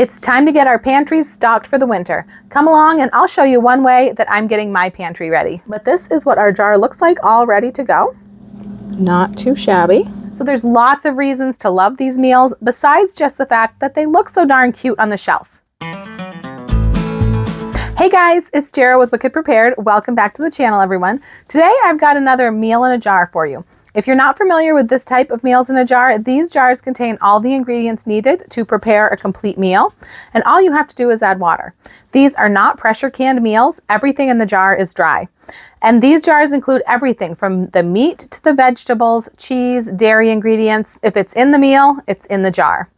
It's time to get our pantries stocked for the winter. Come along and I'll show you one way that I'm getting my pantry ready. But this is what our jar looks like all ready to go. Not too shabby. So there's lots of reasons to love these meals besides just the fact that they look so darn cute on the shelf. Hey guys, it's Jara with Wicked Prepared. Welcome back to the channel, everyone. Today I've got another meal in a jar for you. If you're not familiar with this type of meals in a jar, these jars contain all the ingredients needed to prepare a complete meal, and all you have to do is add water. These are not pressure canned meals. Everything in the jar is dry. And these jars include everything from the meat to the vegetables, cheese, dairy ingredients. If it's in the meal, it's in the jar.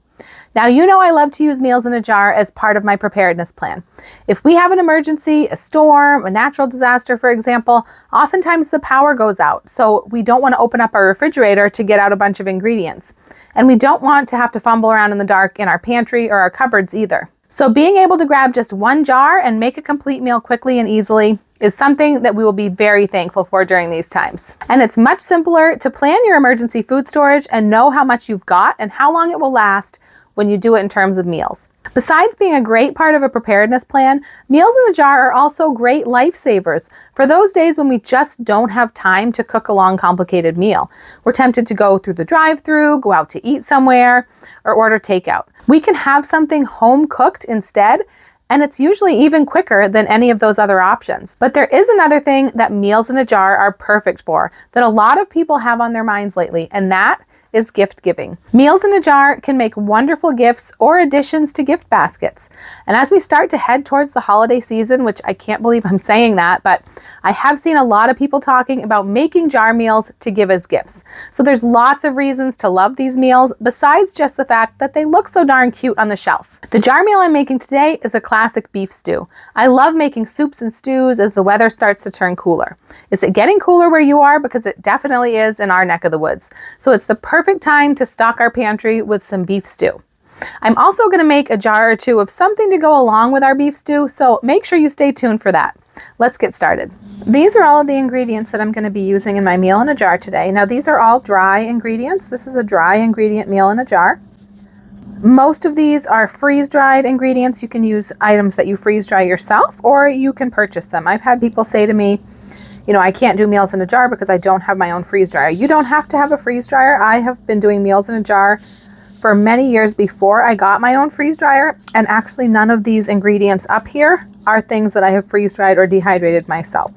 Now, you know I love to use meals in a jar as part of my preparedness plan. If we have an emergency, a storm, a natural disaster, for example, oftentimes the power goes out. So we don't want to open up our refrigerator to get out a bunch of ingredients. And we don't want to have to fumble around in the dark in our pantry or our cupboards either. So being able to grab just one jar and make a complete meal quickly and easily is something that we will be very thankful for during these times. And it's much simpler to plan your emergency food storage and know how much you've got and how long it will last when you do it in terms of meals. Besides being a great part of a preparedness plan, meals in a jar are also great lifesavers for those days when we just don't have time to cook a long, complicated meal. We're tempted to go through the drive-thru, go out to eat somewhere, or order takeout. We can have something home cooked instead, and it's usually even quicker than any of those other options. But there is another thing that meals in a jar are perfect for that a lot of people have on their minds lately, and that is gift giving. Meals in a jar can make wonderful gifts or additions to gift baskets. And as we start to head towards the holiday season, which I can't believe I'm saying that, but I have seen a lot of people talking about making jar meals to give as gifts. So there's lots of reasons to love these meals besides just the fact that they look so darn cute on the shelf. The jar meal I'm making today is a classic beef stew. I love making soups and stews as the weather starts to turn cooler. Is it getting cooler where you are? Because it definitely is in our neck of the woods. So it's the perfect time to stock our pantry with some beef stew. I'm also going to make a jar or two of something to go along with our beef stew, so make sure you stay tuned for that. Let's get started. These are all of the ingredients that I'm going to be using in my meal in a jar today. Now these are all dry ingredients. This is a dry ingredient meal in a jar. Most of these are freeze-dried ingredients. You can use items that you freeze-dry yourself, or you can purchase them. I've had people say to me, you know, I can't do meals in a jar because I don't have my own freeze dryer. You don't have to have a freeze dryer. I have been doing meals in a jar for many years before I got my own freeze dryer, and actually none of these ingredients up here are things that I have freeze-dried or dehydrated myself.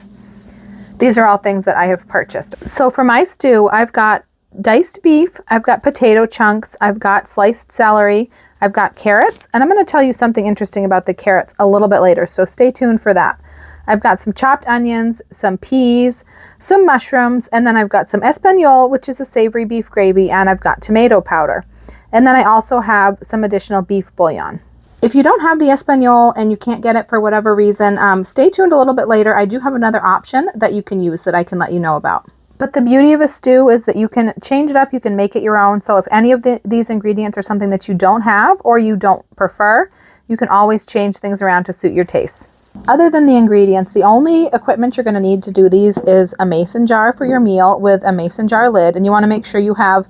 These are all things that I have purchased. So for my stew, I've got diced beef, I've got potato chunks, I've got sliced celery, I've got carrots, and I'm going to tell you something interesting about the carrots a little bit later, so stay tuned for that. I've got some chopped onions, some peas, some mushrooms, and then I've got some espagnole, which is a savory beef gravy, and I've got tomato powder. And then I also have some additional beef bouillon. If you don't have the espagnole and you can't get it for whatever reason, stay tuned a little bit later. I do have another option that you can use that I can let you know about. But the beauty of a stew is that you can change it up, you can make it your own. So if any of these ingredients are something that you don't have or you don't prefer, you can always change things around to suit your tastes. Other than the ingredients, the only equipment you're going to need to do these is a mason jar for your meal with a mason jar lid. And you want to make sure you have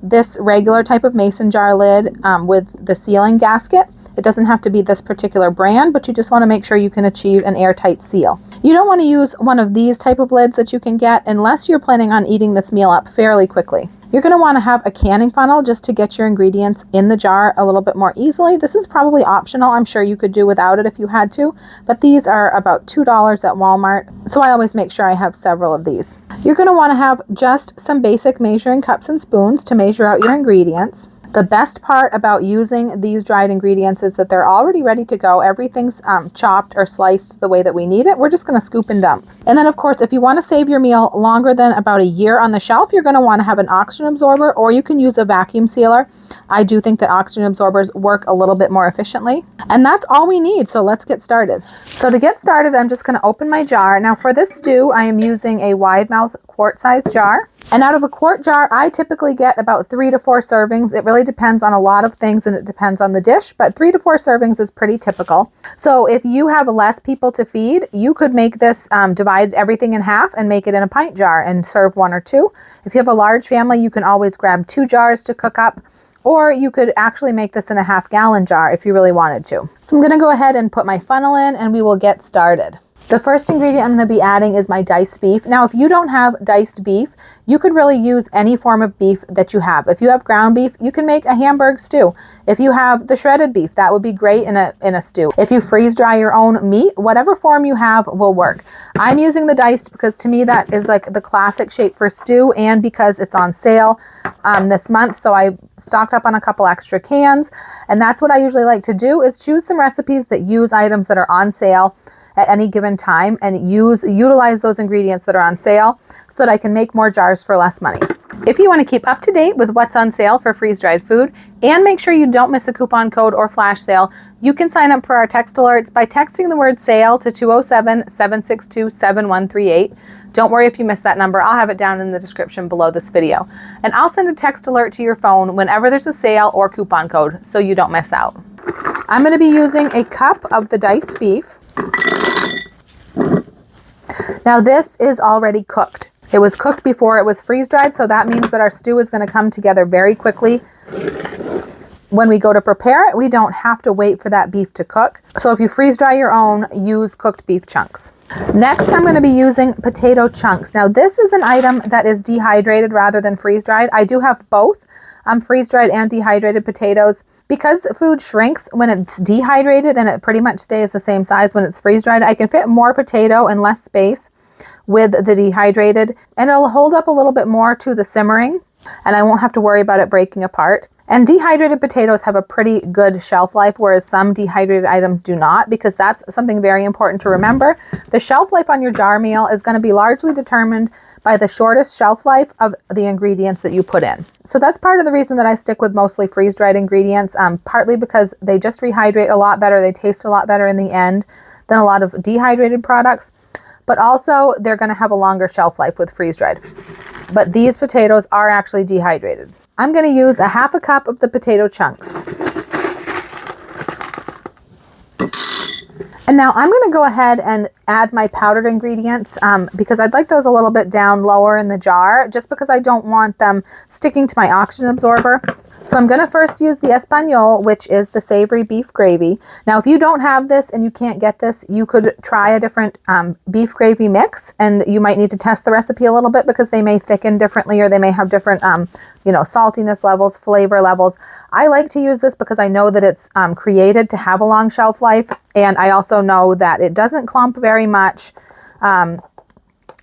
this regular type of mason jar lid with the sealing gasket. It doesn't have to be this particular brand, but you just want to make sure you can achieve an airtight seal. You don't want to use one of these type of lids that you can get unless you're planning on eating this meal up fairly quickly. You're going to want to have a canning funnel just to get your ingredients in the jar a little bit more easily. This is probably optional. I'm sure you could do without it if you had to, but these are about $2 at Walmart, so I always make sure I have several of these. You're going to want to have just some basic measuring cups and spoons to measure out your ingredients. The best part about using these dried ingredients is that they're already ready to go. Everything's chopped or sliced the way that we need it. We're just going to scoop and dump. And then, of course, if you want to save your meal longer than about a year on the shelf, you're going to want to have an oxygen absorber, or you can use a vacuum sealer. I do think that oxygen absorbers work a little bit more efficiently. And that's all we need, so let's get started. So to get started, I'm just going to open my jar. Now for this stew, I am using a wide mouth quart-sized jar. And out of a quart jar, I typically get about 3 to 4 servings. It really depends on a lot of things and it depends on the dish, but 3 to 4 servings is pretty typical. So if you have less people to feed, you could make this, divide everything in half and make it in a pint jar and serve 1 or 2. If you have a large family, you can always grab 2 jars to cook up, or you could actually make this in a 1/2 gallon jar if you really wanted to. So I'm going to go ahead and put my funnel in and we will get started. The first ingredient I'm going to be adding is my diced beef. Now, if you don't have diced beef, you could really use any form of beef that you have. If you have ground beef, you can make a Hamburg stew. If you have the shredded beef, that would be great in a stew. If you freeze dry your own meat, whatever form you have will work. I'm using the diced because to me that is like the classic shape for stew, and because it's on sale this month, so I stocked up on a couple extra cans, and that's what I usually like to do, is choose some recipes that use items that are on sale at any given time and utilize those ingredients that are on sale so that I can make more jars for less money. If you want to keep up to date with what's on sale for freeze-dried food and make sure you don't miss a coupon code or flash sale, you can sign up for our text alerts by texting the word SALE to 207-762-7138. Don't worry if you missed that number. I'll have it down in the description below this video. And I'll send a text alert to your phone whenever there's a sale or coupon code so you don't miss out. I'm going to be using a cup of the diced beef. Now this is already cooked. It was cooked before it was freeze-dried, so that means that our stew is going to come together very quickly. When we go to prepare it, we don't have to wait for that beef to cook. So if you freeze-dry your own, use cooked beef chunks. Next, I'm going to be using potato chunks. Now this is an item that is dehydrated rather than freeze-dried. I do have both freeze-dried and dehydrated potatoes. Because food shrinks when it's dehydrated and it pretty much stays the same size when it's freeze-dried, I can fit more potato in less space with the dehydrated, and it'll hold up a little bit more to the simmering, and I won't have to worry about it breaking apart. And dehydrated potatoes have a pretty good shelf life, whereas some dehydrated items do not, because that's something very important to remember. The shelf life on your jar meal is going to be largely determined by the shortest shelf life of the ingredients that you put in. So that's part of the reason that I stick with mostly freeze-dried ingredients, partly because they just rehydrate a lot better, they taste a lot better in the end than a lot of dehydrated products, but also they're going to have a longer shelf life with freeze-dried. But these potatoes are actually dehydrated. I'm going to use a 1/2 cup of the potato chunks. And now I'm going to go ahead and add my powdered ingredients because I'd like those a little bit down lower in the jar, just because I don't want them sticking to my oxygen absorber. So I'm going to first use the Espanol, which is the savory beef gravy. Now, if you don't have this and you can't get this, you could try a different beef gravy mix, and you might need to test the recipe a little bit because they may thicken differently, or they may have different, saltiness levels, flavor levels. I like to use this because I know that it's created to have a long shelf life, and I also know that it doesn't clump very much.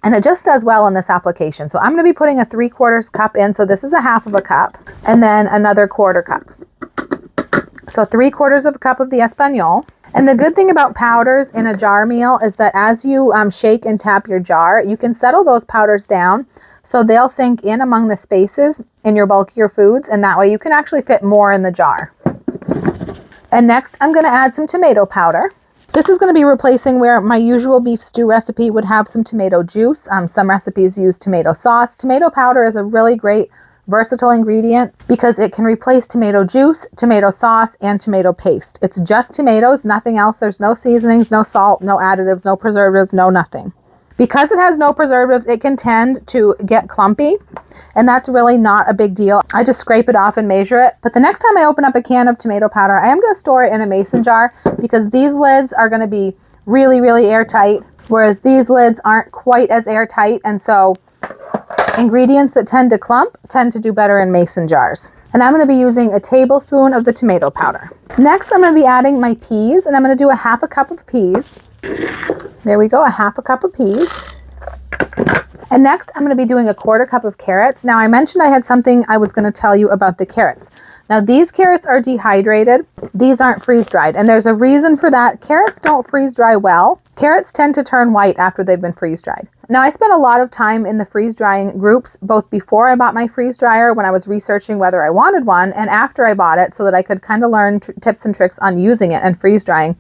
And it just does well in this application. So I'm going to be putting a 3/4 cup in. So this is a 1/2 cup, and then another 1/4 cup. So 3/4 cup of the Espanol. And the good thing about powders in a jar meal is that as you shake and tap your jar, you can settle those powders down so they'll sink in among the spaces in your bulkier foods, and that way you can actually fit more in the jar. And next I'm going to add some tomato powder. This is going to be replacing where my usual beef stew recipe would have some tomato juice. Some recipes use tomato sauce. Tomato powder is a really great versatile ingredient because it can replace tomato juice, tomato sauce, and tomato paste. It's just tomatoes, nothing else. There's no seasonings, no salt, no additives, no preservatives, no nothing. Because it has no preservatives, it can tend to get clumpy, and that's really not a big deal. I just scrape it off and measure it. But the next time I open up a can of tomato powder, I am going to store it in a mason jar because these lids are going to be really, really airtight, whereas these lids aren't quite as airtight, and so ingredients that tend to clump tend to do better in mason jars. And I'm going to be using a tablespoon of the tomato powder. Next, I'm going to be adding my peas, and I'm going to do a 1/2 cup of peas. There we go, a 1/2 cup of peas. And next I'm going to be doing a 1/4 cup of carrots. Now I mentioned I had something I was going to tell you about the carrots. Now these carrots are dehydrated. These aren't freeze-dried, and there's a reason for that. Carrots don't freeze-dry well. Carrots tend to turn white after they've been freeze-dried. Now I spent a lot of time in the freeze-drying groups, both before I bought my freeze dryer when I was researching whether I wanted one, and after I bought it so that I could kind of learn tips and tricks on using it and freeze-drying.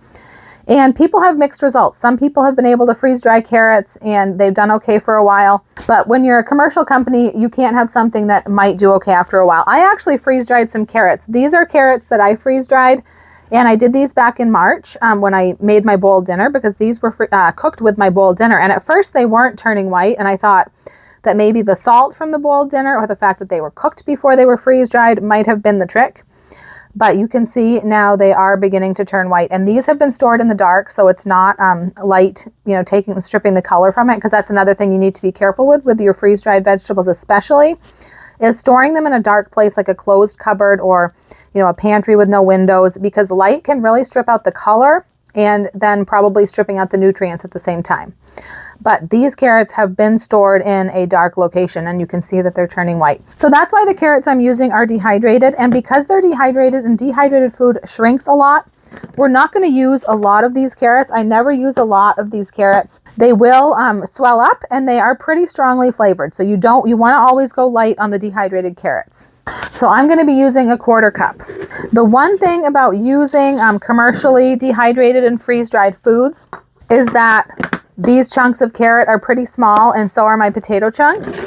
And people have mixed results. Some people have been able to freeze dry carrots and they've done okay for a while. But when you're a commercial company, you can't have something that might do okay after a while. I actually freeze dried some carrots. These are carrots that I freeze dried, and I did these back in March when I made my boiled dinner, because these were cooked with my boiled dinner. And at first they weren't turning white, and I thought, that maybe the salt from the boiled dinner or the fact that they were cooked before they were freeze-dried might have been the trick. But you can see now they are beginning to turn white, and these have been stored in the dark, so it's not light, stripping the color from it, because that's another thing you need to be careful with your freeze-dried vegetables especially, is storing them in a dark place like a closed cupboard or a pantry with no windows, because light can really strip out the color and then probably stripping out the nutrients at the same time. But these carrots have been stored in a dark location, and you can see that they're turning white. So that's why the carrots I'm using are dehydrated, and because they're dehydrated and dehydrated food shrinks a lot, we're not going to use a lot of these carrots. I never use a lot of these carrots. They will swell up, and they are pretty strongly flavored. So you want to always go light on the dehydrated carrots. So I'm going to be using a 1/4 cup. The one thing about using commercially dehydrated and freeze-dried foods is that these chunks of carrot are pretty small, and so are my potato chunks.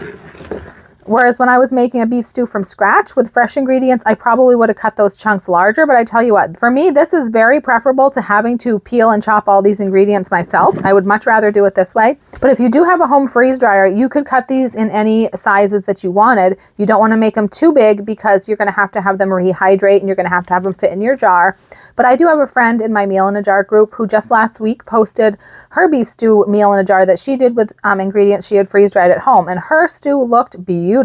Whereas when I was making a beef stew from scratch with fresh ingredients, I probably would have cut those chunks larger. But I tell you what, for me, this is very preferable to having to peel and chop all these ingredients myself. I would much rather do it this way. But if you do have a home freeze dryer, you could cut these in any sizes that you wanted. You don't want to make them too big because you're going to have them rehydrate, and you're going to have them fit in your jar. But I do have a friend in my meal in a jar group who just last week posted her beef stew meal in a jar that she did with ingredients she had freeze dried at home, and her stew looked beautiful.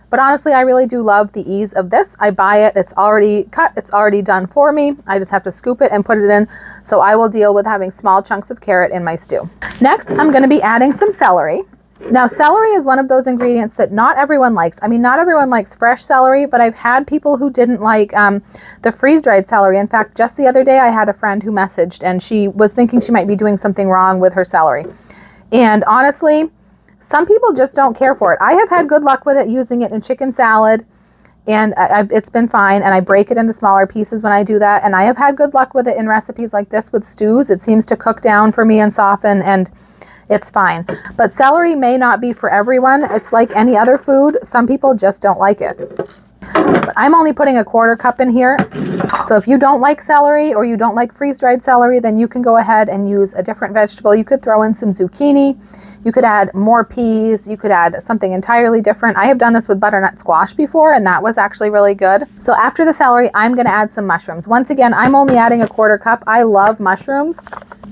But honestly, I really do love the ease of this. I buy it, it's already cut, it's already done for me. I just have to scoop it and put it in. So I will deal with having small chunks of carrot in my stew. Next, I'm going to be adding some celery. Now, celery is one of those ingredients that not everyone likes. I mean, not everyone likes fresh celery, but I've had people who didn't like the freeze-dried celery. In fact, just the other day, I had a friend who messaged, and she was thinking she might be doing something wrong with her celery. And honestly, some people just don't care for it. I have had good luck with it, using it in chicken salad, and it's been fine. And I break it into smaller pieces when I do that. And I have had good luck with it in recipes like this with stews. It seems to cook down for me and soften, and it's fine. But celery may not be for everyone. It's like any other food. Some people just don't like it. But I'm only putting a 1/4 cup in here. So if you don't like celery, or you don't like freeze-dried celery, then you can go ahead and use a different vegetable. You could throw in some zucchini. You could add more peas. You could add something entirely different. I have done this with butternut squash before, and that was actually really good. So after the celery, I'm going to add some mushrooms. Once again, I'm only adding a 1/4 cup. I love mushrooms.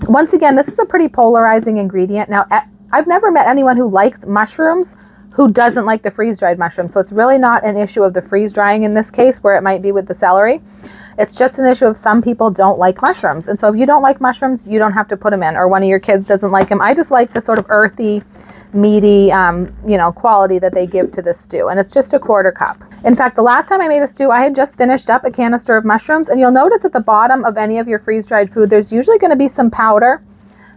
Once again, this is a pretty polarizing ingredient. Now, I've never met anyone who likes mushrooms who doesn't like the freeze-dried mushrooms. So it's really not an issue of the freeze-drying in this case, where it might be with the celery. It's just an issue of some people don't like mushrooms. And so if you don't like mushrooms, you don't have to put them in, or one of your kids doesn't like them. I just like the sort of earthy, meaty, quality that they give to this stew. And it's just a 1/4 cup. In fact, the last time I made a stew, I had just finished up a canister of mushrooms, and you'll notice at the bottom of any of your freeze-dried food, there's usually going to be some powder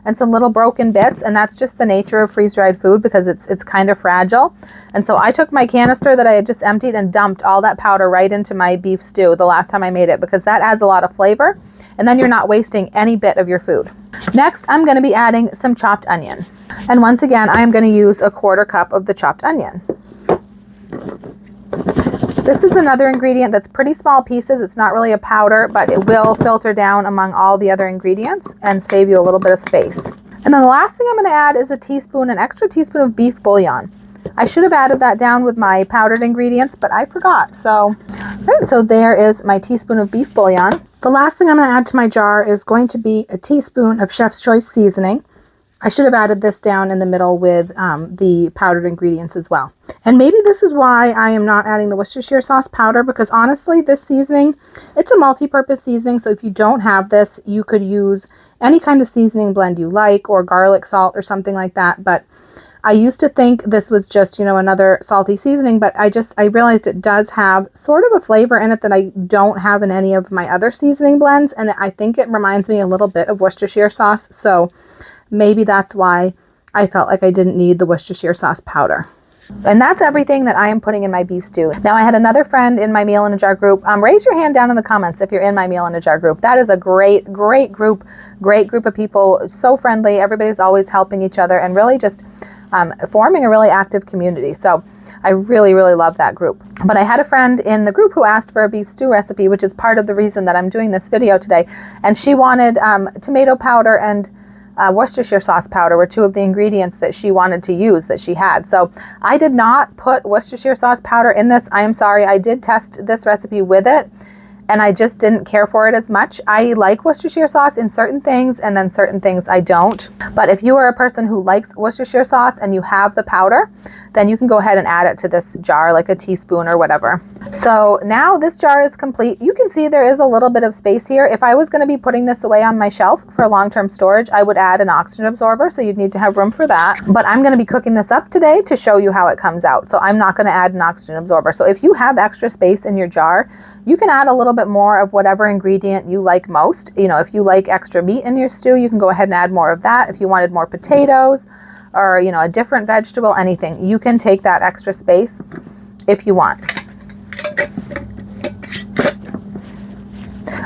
and some little broken bits, and that's just the nature of freeze-dried food, because it's kind of fragile. And so I took my canister that I had just emptied and dumped all that powder right into my beef stew the last time I made it, because that adds a lot of flavor, and then you're not wasting any bit of your food. Next, I'm going to be adding some chopped onion. And once again, I am going to use a 1/4 cup of the chopped onion. This is another ingredient that's pretty small pieces. It's not really a powder, but it will filter down among all the other ingredients and save you a little bit of space. And then the last thing I'm going to add is an extra teaspoon of beef bouillon. I should have added that down with my powdered ingredients, but I forgot. So there is my teaspoon of beef bouillon. The last thing I'm going to add to my jar is going to be a teaspoon of Chef's Choice seasoning. I should have added this down in the middle with the powdered ingredients as well. And maybe this is why I am not adding the Worcestershire sauce powder, because honestly, this seasoning, it's a multi-purpose seasoning. So if you don't have this, you could use any kind of seasoning blend you like, or garlic salt or something like that. But I used to think this was just, another salty seasoning, but I realized it does have sort of a flavor in it that I don't have in any of my other seasoning blends. And I think it reminds me a little bit of Worcestershire sauce. So maybe that's why I felt like I didn't need the Worcestershire sauce powder. And that's everything that I am putting in my beef stew. Now, I had another friend in my meal in a jar group. Raise your hand down in the comments if you're in my meal in a jar group. That is a great group of people. So friendly. Everybody's always helping each other, and really just forming a really active community. So I really love that group. But I had a friend in the group who asked for a beef stew recipe, which is part of the reason that I'm doing this video today. And she wanted tomato powder and Worcestershire sauce powder were two of the ingredients that she wanted to use that she had. So I did not put Worcestershire sauce powder in this. I am sorry. I did test this recipe with it, and I just didn't care for it as much. I like Worcestershire sauce in certain things, and then certain things I don't. But if you are a person who likes Worcestershire sauce and you have the powder, then you can go ahead and add it to this jar, like a teaspoon or whatever. So now this jar is complete. You can see there is a little bit of space here. If I was going to be putting this away on my shelf for long-term storage, I would add an oxygen absorber, so you'd need to have room for that. But I'm going to be cooking this up today to show you how it comes out. So I'm not going to add an oxygen absorber. So if you have extra space in your jar, you can add a little bit more of whatever ingredient you like most. You know, if you like extra meat in your stew, you can go ahead and add more of that. If you wanted more potatoes or, you know, a different vegetable, anything, you can take that extra space if you want.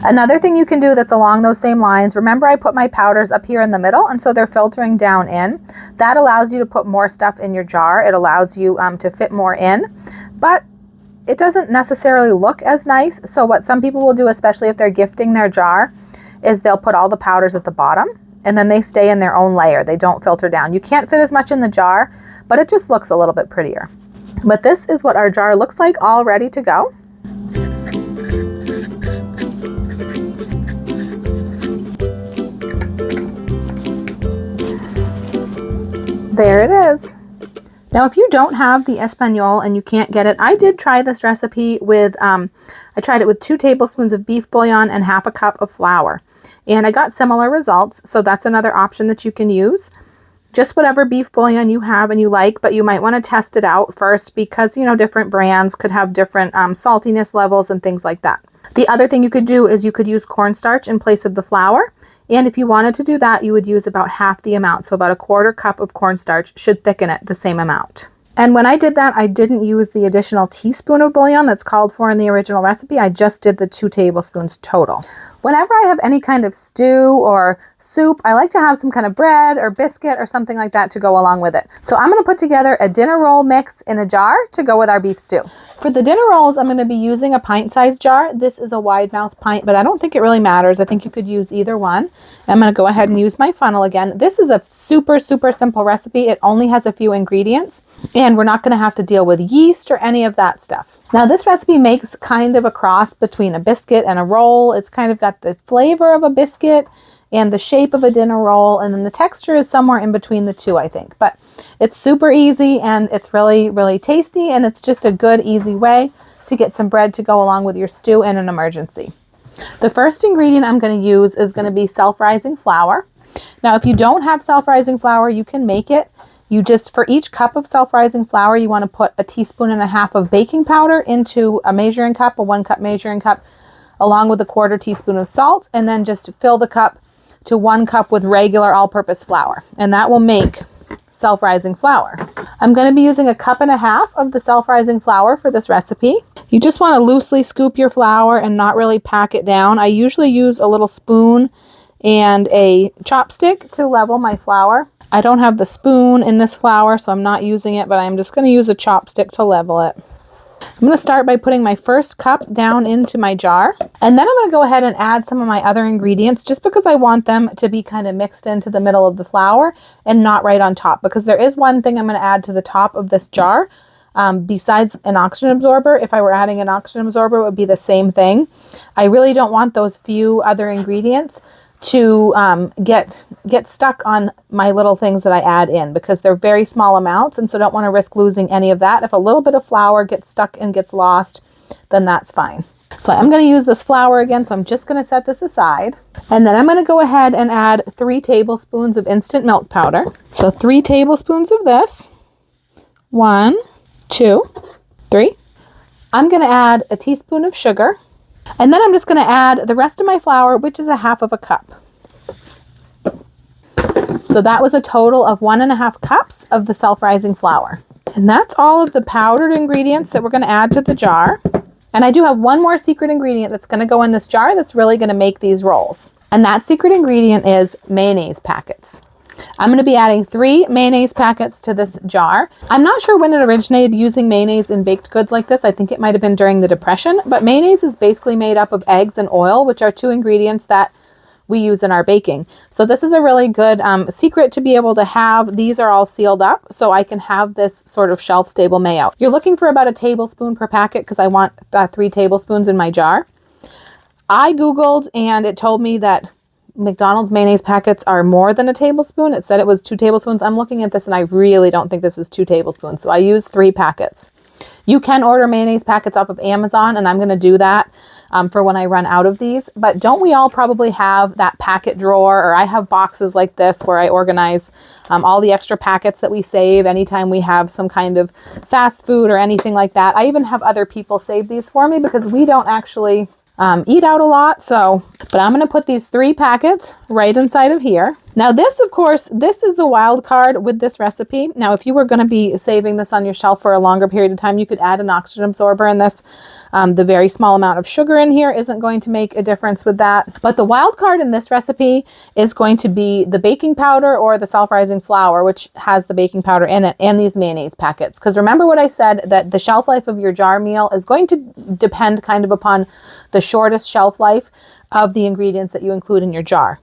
Another thing you can do that's along those same lines, remember I put my powders up here in the middle, and so they're filtering down in. That allows you to put more stuff in your jar. It allows you to fit more in, but it doesn't necessarily look as nice. So what some people will do, especially if they're gifting their jar, is they'll put all the powders at the bottom, and then they stay in their own layer. They don't filter down. You can't fit as much in the jar, but it just looks a little bit prettier. But this is what our jar looks like, all ready to go. There it is. Now, if you don't have the Espanol and you can't get it, I did try this recipe with, I tried it with 2 tablespoons of beef bouillon and half a cup of flour. And I got similar results, so that's another option that you can use. Just whatever beef bouillon you have and you like, but you might want to test it out first because, you know, different brands could have different saltiness levels and things like that. The other thing you could do is you could use cornstarch in place of the flour. And if you wanted to do that, you would use about half the amount. So about 1/4 cup of cornstarch should thicken it the same amount. And when I did that, I didn't use the additional teaspoon of bouillon that's called for in the original recipe. I just did the 2 tablespoons total. Whenever I have any kind of stew or soup, I like to have some kind of bread or biscuit or something like that to go along with it. So I'm going to put together a dinner roll mix in a jar to go with our beef stew. For the dinner rolls, I'm going to be using a pint-sized jar. This is a wide mouth pint, but I don't think it really matters. I think you could use either one. I'm going to go ahead and use my funnel again. This is a super, super simple recipe. It only has a few ingredients, and we're not going to have to deal with yeast or any of that stuff. Now, this recipe makes kind of a cross between a biscuit and a roll. It's kind of got the flavor of a biscuit and the shape of a dinner roll, and then the texture is somewhere in between the two, I think. But it's super easy, and it's really, really tasty, and it's just a good, easy way to get some bread to go along with your stew in an emergency. The first ingredient I'm going to use is going to be self-rising flour. Now, if you don't have self-rising flour, you can make it. You just, for each cup of self-rising flour, you want to put 1.5 teaspoons of baking powder into a measuring cup, a 1 cup measuring cup, along with 1/4 teaspoon of salt, and then just fill the cup to 1 cup with regular all-purpose flour, and that will make self-rising flour. I'm going to be using 1.5 cups of the self-rising flour for this recipe. You just want to loosely scoop your flour and not really pack it down. I usually use a little spoon and a chopstick to level my flour. I don't have the spoon in this flour, so I'm not using it, but I'm just going to use a chopstick to level it. I'm going to start by putting my first cup down into my jar, and then I'm going to go ahead and add some of my other ingredients just because I want them to be kind of mixed into the middle of the flour and not right on top, because there is one thing I'm going to add to the top of this jar besides an oxygen absorber. If I were adding an oxygen absorber, it would be the same thing. I really don't want those few other ingredients to get stuck on my little things that I add in, because they're very small amounts, and so don't want to risk losing any of that. If a little bit of flour gets stuck and gets lost, then that's fine. So I'm going to use this flour again, so I'm just going to set this aside. And then I'm going to go ahead and add 3 tablespoons of instant milk powder. So 3 tablespoons of this. 1, 2, 3. I'm going to add 1 teaspoon of sugar. And then I'm just going to add the rest of my flour, which is 1/2 cup. So that was a total of 1.5 cups of the self-rising flour. And that's all of the powdered ingredients that we're going to add to the jar. And I do have one more secret ingredient that's going to go in this jar that's really going to make these rolls. And that secret ingredient is mayonnaise packets. I'm going to be adding 3 mayonnaise packets to this jar. I'm not sure when it originated using mayonnaise in baked goods like this. I think it might have been during the Depression, but mayonnaise is basically made up of eggs and oil, which are 2 ingredients that we use in our baking. So this is a really good secret to be able to have. These are all sealed up so I can have this sort of shelf stable mayo. You're looking for about a tablespoon per packet because I want 3 tablespoons in my jar. I Googled and it told me that McDonald's mayonnaise packets are more than a tablespoon. It said it was 2 tablespoons. I'm looking at this and I really don't think this is 2 tablespoons. So I used 3 packets. You can order mayonnaise packets off of Amazon, and I'm going to do that for when I run out of these. But don't we all probably have that packet drawer, or I have boxes like this where I organize all the extra packets that we save anytime we have some kind of fast food or anything like that. I even have other people save these for me because we don't actually eat out a lot. So, but I'm going to put these 3 packets right inside of here. Now this, of course, this is the wild card with this recipe. Now, if you were going to be saving this on your shelf for a longer period of time, you could add an oxygen absorber in this. The very small amount of sugar in here isn't going to make a difference with that. But the wild card in this recipe is going to be the baking powder or the self-rising flour, which has the baking powder in it, and these mayonnaise packets. Because remember what I said, that the shelf life of your jar meal is going to depend kind of upon the shortest shelf life of the ingredients that you include in your jar.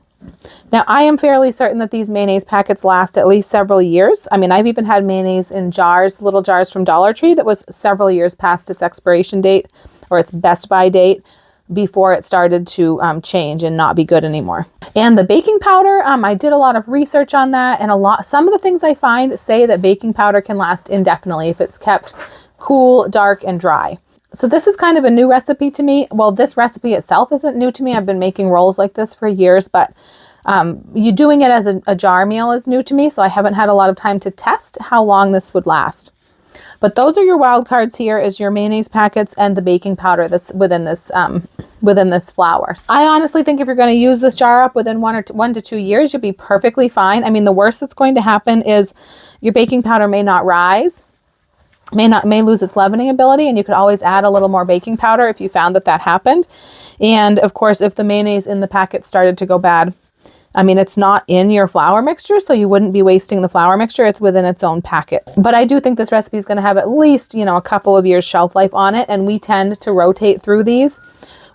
Now, I am fairly certain that these mayonnaise packets last at least several years. I mean, I've even had mayonnaise in jars, little jars from Dollar Tree that was several years past its expiration date or its best by date before it started to change and not be good anymore. And the baking powder, I did a lot of research on that, and some of the things I find say that baking powder can last indefinitely if it's kept cool, dark, and dry. So this is kind of a new recipe to me. Well, this recipe itself isn't new to me. I've been making rolls like this for years, but you doing it as a jar meal is new to me. So I haven't had a lot of time to test how long this would last. But those are your wild cards here, is your mayonnaise packets and the baking powder that's within this flour. I honestly think if you're going to use this jar up within 1 to 2 years, you'll be perfectly fine. I mean, the worst that's going to happen is your baking powder may not rise, may lose its leavening ability, and you could always add a little more baking powder if you found that happened. And of course, if the mayonnaise in the packet started to go bad, I mean, it's not in your flour mixture, so you wouldn't be wasting the flour mixture. It's within its own packet. But I do think this recipe is going to have at least, a couple of years shelf life on it, and we tend to rotate through these.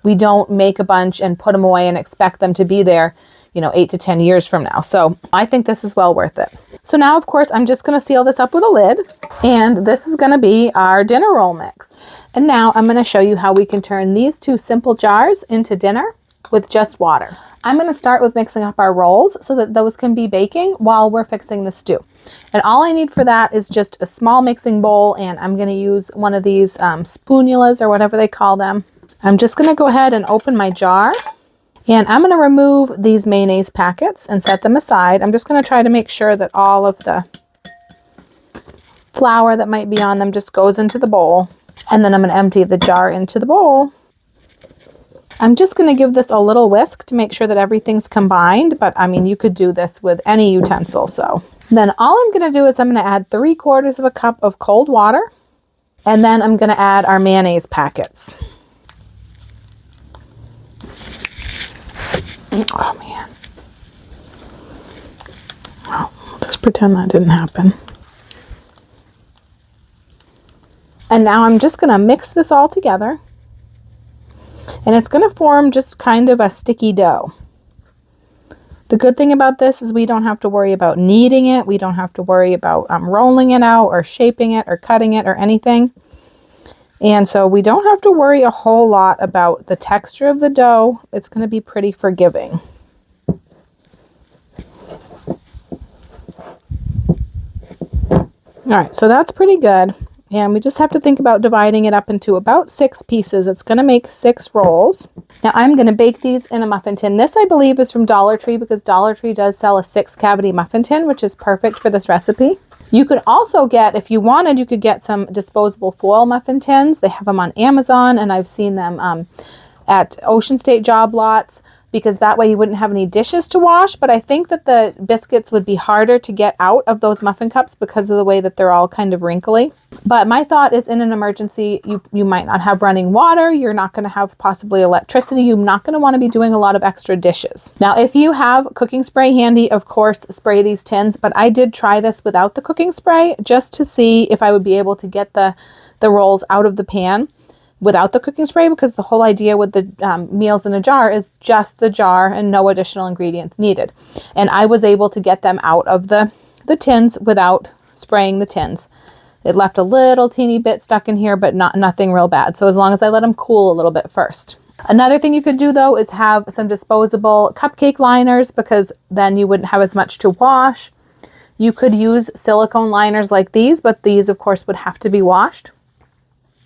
We don't make a bunch and put them away and expect them to be there, 8 to 10 years from now. So I think this is well worth it. So now, of course, I'm just going to seal this up with a lid, and this is going to be our dinner roll mix. And now I'm going to show you how we can turn these 2 simple jars into dinner with just water. I'm going to start with mixing up our rolls so that those can be baking while we're fixing the stew. And all I need for that is just a small mixing bowl, and I'm going to use one of these spoonulas or whatever they call them. I'm just going to go ahead and open my jar. And I'm going to remove these mayonnaise packets and set them aside. I'm just going to try to make sure that all of the flour that might be on them just goes into the bowl. And then I'm going to empty the jar into the bowl. I'm just going to give this a little whisk to make sure that everything's combined. But I mean, you could do this with any utensil. So then all I'm going to do is I'm going to add 3/4 of a cup of cold water. And then I'm going to add our mayonnaise packets. Oh man. Well, just pretend that didn't happen. And now I'm just going to mix this all together. And it's going to form just kind of a sticky dough. The good thing about this is we don't have to worry about kneading it. We don't have to worry about rolling it out or shaping it or cutting it or anything. And so we don't have to worry a whole lot about the texture of the dough. It's going to be pretty forgiving. All right, so that's pretty good. And we just have to think about dividing it up into about 6 pieces. It's going to make 6 rolls. Now I'm going to bake these in a muffin tin. This, I believe, is from Dollar Tree because Dollar Tree does sell a 6-cavity muffin tin, which is perfect for this recipe. You could also get, if you wanted, you could get some disposable foil muffin tins. They have them on Amazon, and I've seen them at Ocean State job lots, because that way you wouldn't have any dishes to wash. But I think that the biscuits would be harder to get out of those muffin cups because of the way that they're all kind of wrinkly. But my thought is, in an emergency, you might not have running water. You're not going to have possibly electricity. You're not going to want to be doing a lot of extra dishes. Now, if you have cooking spray handy, of course, spray these tins. But I did try this without the cooking spray just to see if I would be able to get the rolls out of the pan without the cooking spray, because the whole idea with the meals in a jar is just the jar and no additional ingredients needed. And I was able to get them out of the tins without spraying the tins. It left a little teeny bit stuck in here, but nothing real bad. So as long as I let them cool a little bit first. Another thing you could do though is have some disposable cupcake liners, because then you wouldn't have as much to wash. You could use silicone liners like these, but these of course would have to be washed.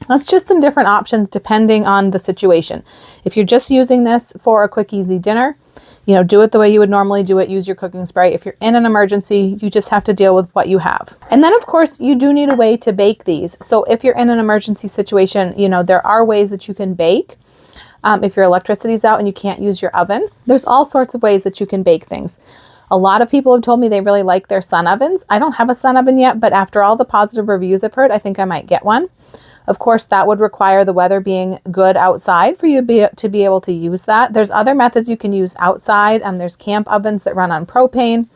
That's just some different options depending on the situation. If you're just using this for a quick, easy dinner, you know, do it the way you would normally do it. Use your cooking spray. If you're in an emergency, you just have to deal with what you have. And then of course you do need a way to bake these. So if you're in an emergency situation, you know, there are ways that you can bake. If your electricity's out and you can't use your oven, there's all sorts of ways that you can bake things. A lot of people have told me they really like their sun ovens. I don't have a sun oven yet, but after all the positive reviews I've heard, I think I might get one. Of course, that would require the weather being good outside for you to be able to use that. There's other methods you can use outside. There's camp ovens that run on propane.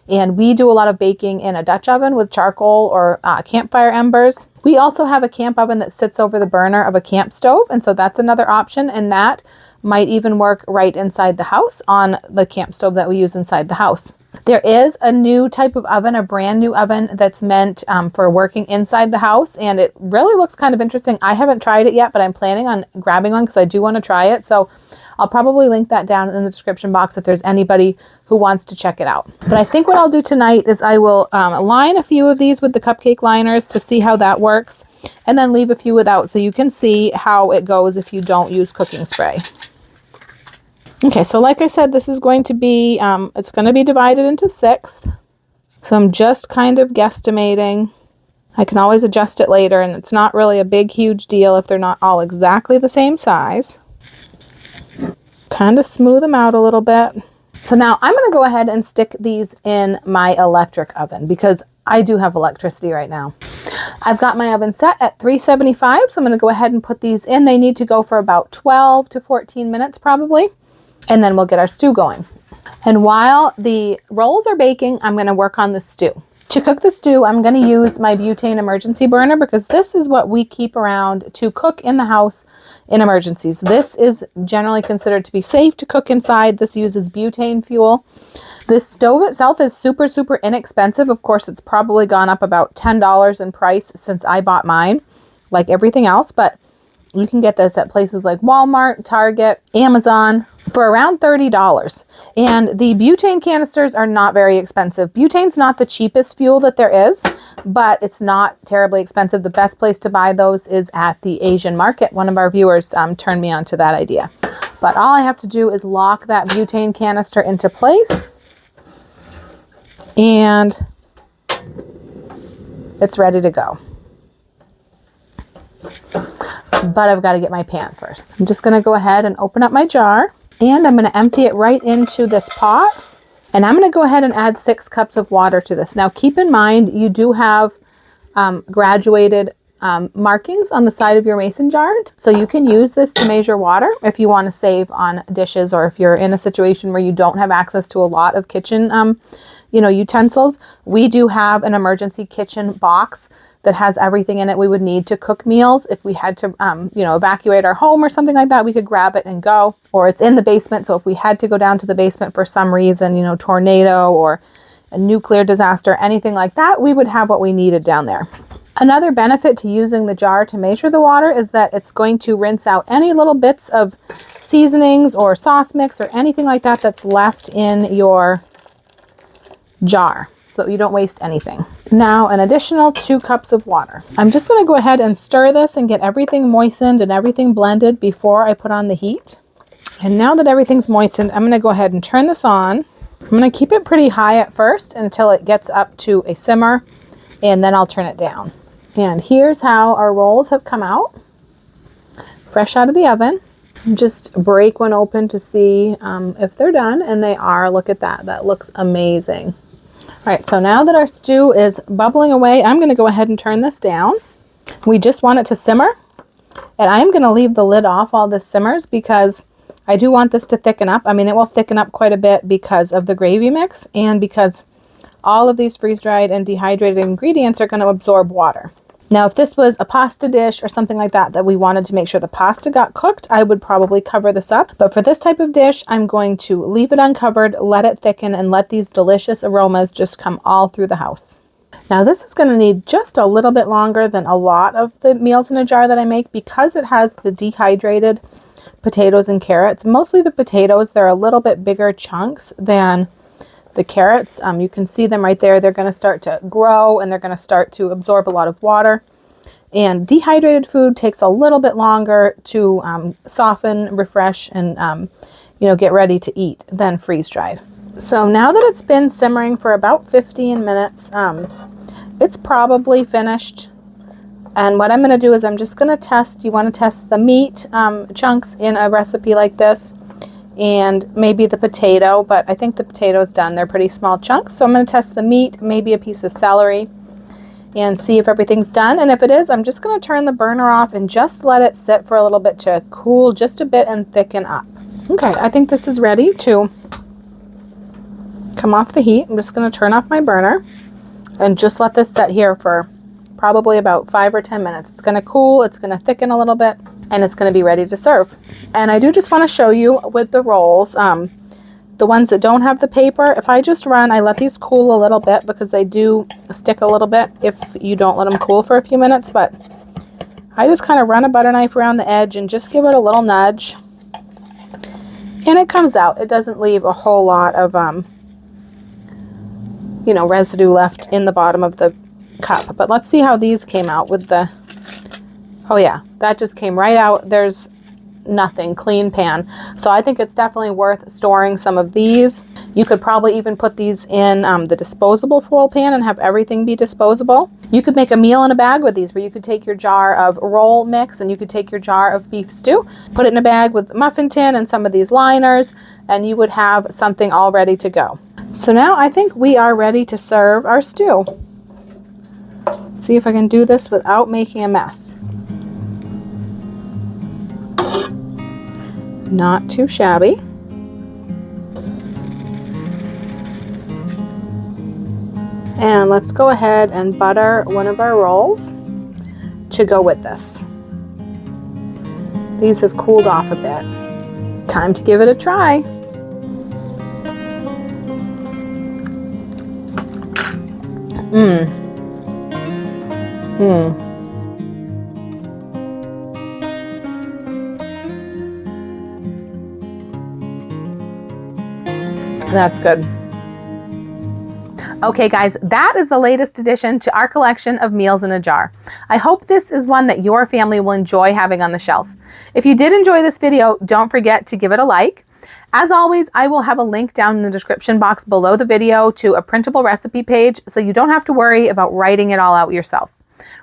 And we do a lot of baking in a Dutch oven with charcoal or campfire embers. We also have a camp oven that sits over the burner of a camp stove. And so that's another option. And that might even work right inside the house on the camp stove that we use inside the house. There is a new type of oven, a brand new oven that's meant for working inside the house. And it really looks kind of interesting. I haven't tried it yet, but I'm planning on grabbing one because I do want to try it. So I'll probably link that down in the description box if there's anybody who wants to check it out. But I think what I'll do tonight is I will line a few of these with the cupcake liners to see how that works, and then leave a few without so you can see how it goes if you don't use cooking spray. Okay, so like I said, this is going to be, it's going to be divided into 6. So I'm just kind of guesstimating. I can always adjust it later, and it's not really a big, huge deal if they're not all exactly the same size. Kind of smooth them out a little bit. So now I'm going to go ahead and stick these in my electric oven because I do have electricity right now. I've got my oven set at 375, so I'm going to go ahead and put these in. They need to go for about 12 to 14 minutes probably, and then we'll get our stew going. And while the rolls are baking, I'm going to work on the stew. To cook the stew, I'm going to use my butane emergency burner because this is what we keep around to cook in the house in emergencies. This is generally considered to be safe to cook inside. This uses butane fuel. This stove itself is super, super inexpensive. Of course, it's probably gone up about $10 in price since I bought mine, like everything else, but you can get this at places like Walmart, Target, Amazon for around $30. And the butane canisters are not very expensive. Butane's not the cheapest fuel that there is, but it's not terribly expensive. The best place to buy those is at the Asian market. One of our viewers turned me on to that idea. But all I have to do is lock that butane canister into place, and it's ready to go. But I've got to get my pan first. I'm just going to go ahead and open up my jar, and I'm going to empty it right into this pot. And I'm going to go ahead and add 6 cups of water to this. Now keep in mind, you do have graduated markings on the side of your mason jar. So you can use this to measure water if you want to save on dishes, or if you're in a situation where you don't have access to a lot of kitchen utensils. We do have an emergency kitchen box that has everything in it we would need to cook meals. If we had to, evacuate our home or something like that, we could grab it and go. Or it's in the basement, so if we had to go down to the basement for some reason, tornado or a nuclear disaster, anything like that, we would have what we needed down there. Another benefit to using the jar to measure the water is that it's going to rinse out any little bits of seasonings or sauce mix or anything like that that's left in your jar, so that you don't waste anything. Now an additional 2 cups of water. I'm just going to go ahead and stir this and get everything moistened and everything blended before I put on the heat. And now that everything's moistened, I'm going to go ahead and turn this on. I'm going to keep it pretty high at first until it gets up to a simmer, and then I'll turn it down. And here's how our rolls have come out, fresh out of the oven. Just break one open to see if they're done, and they are. Look at that. That looks amazing. All right, so now that our stew is bubbling away, I'm going to go ahead and turn this down. We just want it to simmer, and I'm going to leave the lid off while this simmers because I do want this to thicken up. I mean, it will thicken up quite a bit because of the gravy mix and because all of these freeze-dried and dehydrated ingredients are going to absorb water. Now, if this was a pasta dish or something like that, that we wanted to make sure the pasta got cooked, I would probably cover this up. But for this type of dish, I'm going to leave it uncovered, let it thicken, and let these delicious aromas just come all through the house. Now, this is going to need just a little bit longer than a lot of the meals in a jar that I make because it has the dehydrated potatoes and carrots. Mostly the potatoes, they're a little bit bigger chunks than the carrots. You can see them right there. They're going to start to grow and they're going to start to absorb a lot of water. And dehydrated food takes a little bit longer to soften, refresh, and get ready to eat than freeze-dried. So now that it's been simmering for about 15 minutes, it's probably finished. And what I'm going to do is I'm just going to test. You want to test the meat chunks in a recipe like this, and maybe the potato, but I think the potato's done. They're pretty small chunks. So I'm going to test the meat, maybe a piece of celery, and see if everything's done. And if it is, I'm just going to turn the burner off and just let it sit for a little bit to cool just a bit and thicken up. Okay, I think this is ready to come off the heat. I'm just going to turn off my burner and just let this sit here for probably about 5 or 10 minutes. It's going to cool, it's going to thicken a little bit, and it's going to be ready to serve. And I do just want to show you with the rolls, the ones that don't have the paper, if I just run, I let these cool a little bit because they do stick a little bit if you don't let them cool for a few minutes, but I just kind of run a butter knife around the edge and just give it a little nudge. And it comes out. It doesn't leave a whole lot of, residue left in the bottom of the cup. But let's see how these came out with the, oh yeah, that just came right out. There's nothing, clean pan. So I think it's definitely worth storing some of these. You could probably even put these in the disposable foil pan and have everything be disposable. You could make a meal in a bag with these, where you could take your jar of roll mix and you could take your jar of beef stew, put it in a bag with muffin tin and some of these liners, and you would have something all ready to go. So now I think we are ready to serve our stew. Let's see if I can do this without making a mess. Not too shabby. And let's go ahead and butter one of our rolls to go with this. These have cooled off a bit. Time to give it a try. That's good. Okay guys, that is the latest addition to our collection of meals in a jar. I hope this is one that your family will enjoy having on the shelf. If you did enjoy this video, don't forget to give it a like. As always, I will have a link down in the description box below the video to a printable recipe page, so you don't have to worry about writing it all out yourself.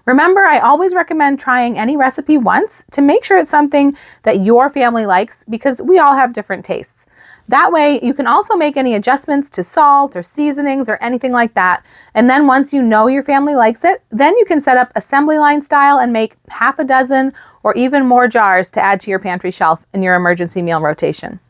Remember, I always recommend trying any recipe once to make sure it's something that your family likes, because we all have different tastes. That way, you can also make any adjustments to salt or seasonings or anything like that. And then once you know your family likes it, then you can set up assembly line style and make half a dozen or even more jars to add to your pantry shelf in your emergency meal rotation.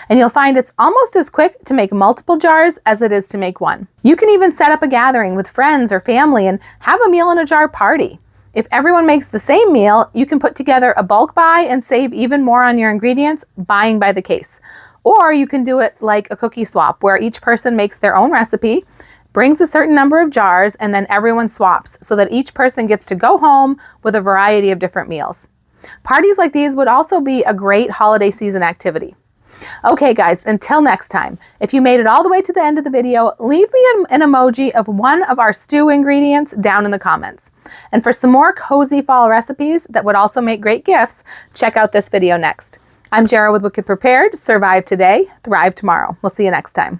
And you'll find it's almost as quick to make multiple jars as it is to make one. You can even set up a gathering with friends or family and have a meal in a jar party. If everyone makes the same meal, you can put together a bulk buy and save even more on your ingredients, buying by the case. Or you can do it like a cookie swap, where each person makes their own recipe, brings a certain number of jars, and then everyone swaps so that each person gets to go home with a variety of different meals. Parties like these would also be a great holiday season activity. Okay guys, until next time, if you made it all the way to the end of the video, leave me an emoji of one of our stew ingredients down in the comments. And for some more cozy fall recipes that would also make great gifts, check out this video next. I'm Jara with Wicked Prepared. Survive today, thrive tomorrow. We'll see you next time.